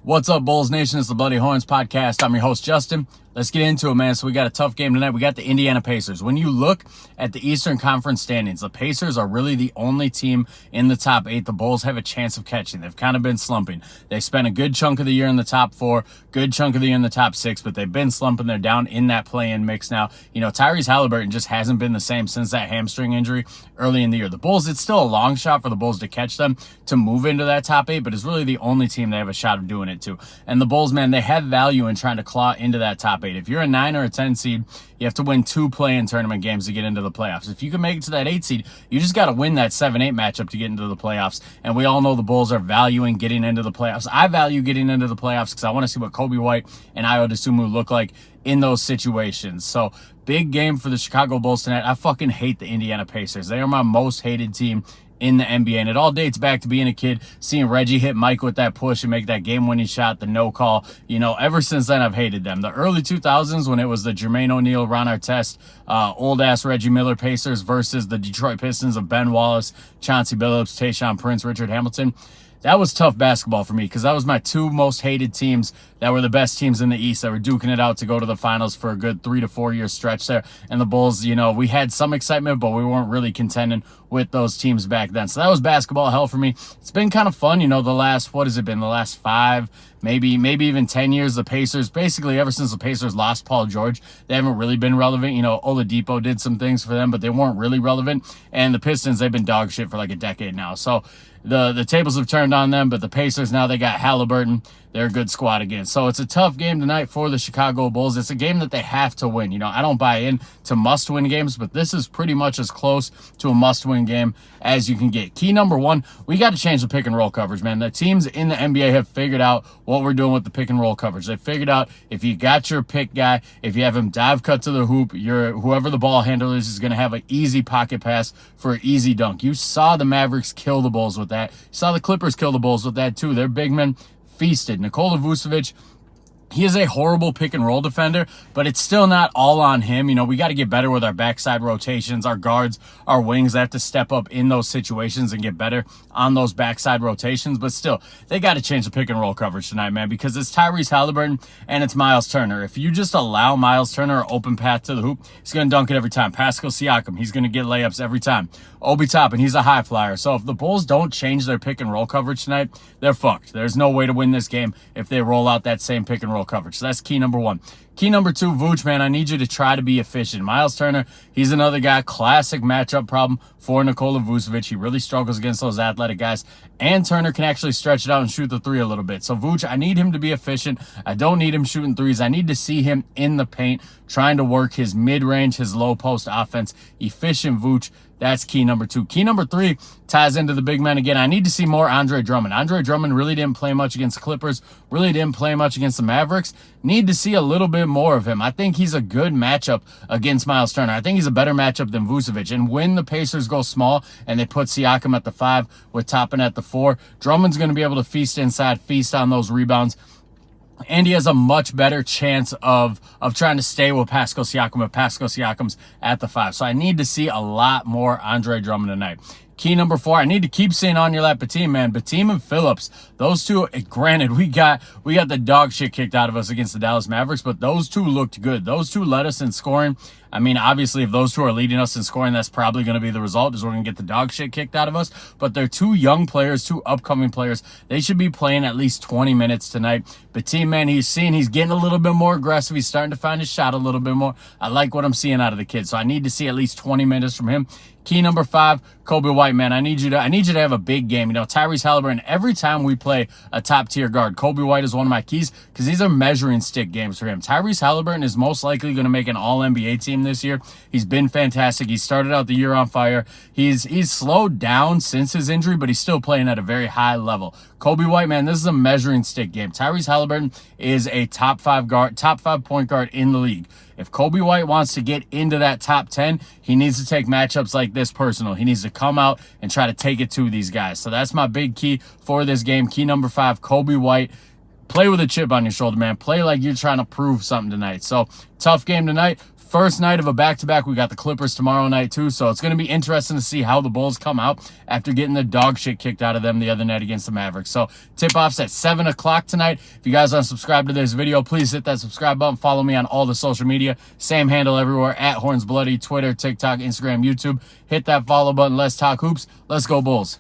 What's up, Bulls Nation? It's the Bloody Horns podcast. I'm your host, Justin. Let's get into it, man. So we got a tough game tonight. We got the Indiana Pacers. When you look at the Eastern Conference standings, the Pacers are really the only team in the top 8 the Bulls have a chance of catching. They've kind of been slumping. They spent a good chunk of the year in the top 4, good chunk of the year in the top 6, but they've been slumping. They're down in that play-in mix now. You know, Tyrese Haliburton just hasn't been the same since that hamstring injury early in the year. The Bulls, it's still a long shot for the Bulls to catch them to move into that top 8, but it's really the only team they have a shot of doing it to. And the Bulls, man, they have value in trying to claw into that top 8. If you're a 9 or a 10 seed, you have to win 2 play-in tournament games to get into the playoffs. If you can make it to that 8 seed, you just got to win that 7-8 matchup to get into the playoffs. And we all know the Bulls are valuing getting into the playoffs. I value getting into the playoffs because I want to see what Coby White and Ayo Dosunmu look like in those situations. So big game for the Chicago Bulls tonight. I fucking hate the Indiana Pacers. They are my most hated team in the NBA, and it all dates back to being a kid, seeing Reggie hit Mike with that push and make that game-winning shot, the no call. You know, ever since then, I've hated them. The early 2000s, when it was the Jermaine O'Neal, Ron Artest, old-ass Reggie Miller Pacers versus the Detroit Pistons of Ben Wallace, Chauncey Billups, Tayshaun Prince, Richard Hamilton, that was tough basketball for me because that was my 2 most hated teams that were the best teams in the East that were duking it out to go to the finals for a good 3 to 4 year stretch there. And the Bulls, you know, we had some excitement, but we weren't really contending with those teams back then. So that was basketball hell for me. It's been kind of fun, you know, the last, what has it been, the last 5, maybe even 10 years, the Pacers, basically ever since the Pacers lost Paul George, they haven't really been relevant. You know, Oladipo did some things for them, but they weren't really relevant. And the Pistons, they've been dog shit for like a decade now. So the tables have turned on them, but the Pacers, now they got Haliburton. They're a good squad again. So it's a tough game tonight for the Chicago Bulls. It's a game that they have to win. You know, I don't buy in to must-win games, but this is pretty much as close to a must-win game as you can get. Key number 1, we got to change the pick-and-roll coverage, man. The teams in the NBA have figured out what we're doing with the pick-and-roll coverage. They figured out if you got your pick guy, if you have him dive cut to the hoop, whoever the ball handler is going to have an easy pocket pass for an easy dunk. You saw the Mavericks kill the Bulls with that. You saw the Clippers kill the Bulls with that too. Their big men feasted. Nikola Vucevic, he is a horrible pick and roll defender, but it's still not all on him. You know, we got to get better with our backside rotations. Our guards, our wings, they have to step up in those situations and get better on those backside rotations. But still, they got to change the pick and roll coverage tonight, man, because it's Tyrese Haliburton and it's Miles Turner. If you just allow Miles Turner an open path to the hoop, he's going to dunk it every time. Pascal Siakam, he's going to get layups every time. Obi Toppin, he's a high flyer. So if the Bulls don't change their pick and roll coverage tonight, they're fucked. There's no way to win this game if they roll out that same pick and roll coverage. So that's key number 1. Key number 2, Vooch, man, I need you to try to be efficient. Miles Turner, he's another guy, classic matchup problem for Nikola Vucevic. He really struggles against those athletic guys. And Turner can actually stretch it out and shoot the 3 a little bit. So Vooch, I need him to be efficient. I don't need him shooting 3s. I need to see him in the paint, trying to work his mid-range, his low-post offense. Efficient Vooch. That's key number 2. Key number 3 ties into the big men again. I need to see more Andre Drummond. Andre Drummond really didn't play much against the Clippers, really didn't play much against the Mavericks. Need to see a little bit more of him. I think he's a good matchup against Miles Turner. I think he's a better matchup than Vucevic. And when the Pacers go small and they put Siakam at the 5 with Toppin at the 4, Drummond's going to be able to feast inside, feast on those rebounds. And he has a much better chance of trying to stay with Pascal Siakam if Pascal Siakam's at the 5. So I need to see a lot more Andre Drummond tonight. Key number 4, I need to keep seeing on your lap Batum, man. Batum and Phillips, those two, granted, we got the dog shit kicked out of us against the Dallas Mavericks, but those two looked good. Those two led us in scoring. I mean, obviously, if those two are leading us in scoring, that's probably going to be the result, is we're going to get the dog shit kicked out of us. But they're 2 young players, 2 upcoming players. They should be playing at least 20 minutes tonight. Batum, man, he's getting a little bit more aggressive. He's starting to find his shot a little bit more. I like what I'm seeing out of the kid. So I need to see at least 20 minutes from him. Key number 5, Coby White, man. I need you to have a big game. You know, Tyrese Haliburton, every time we play a top-tier guard, Coby White is one of my keys because these are measuring stick games for him. Tyrese Haliburton is most likely going to make an all-NBA team this year. He's been fantastic. He started out the year on fire. He's slowed down since his injury, but he's still playing at a very high level. Coby White, man, this is a measuring stick game. Tyrese Haliburton is a top 5 point guard in the league. If Coby White wants to get into that top 10, he needs to take matchups like this personal. He needs to come out and try to take it to these guys. So that's my big key for this game. Key number 5, Coby White. Play with a chip on your shoulder, man. Play like you're trying to prove something tonight. So, tough game tonight. first night of a back-to-back. We got the Clippers tomorrow night too, so it's going to be interesting to see how the Bulls come out after getting the dog shit kicked out of them the other night against the Mavericks. So tip-off's at 7 o'clock tonight. If you guys aren't subscribed to this video, please hit that subscribe button. Follow me on all the social media. Same handle everywhere, at Horns Bloody, Twitter, TikTok, Instagram, YouTube. Hit that follow button. Let's talk hoops. Let's go Bulls.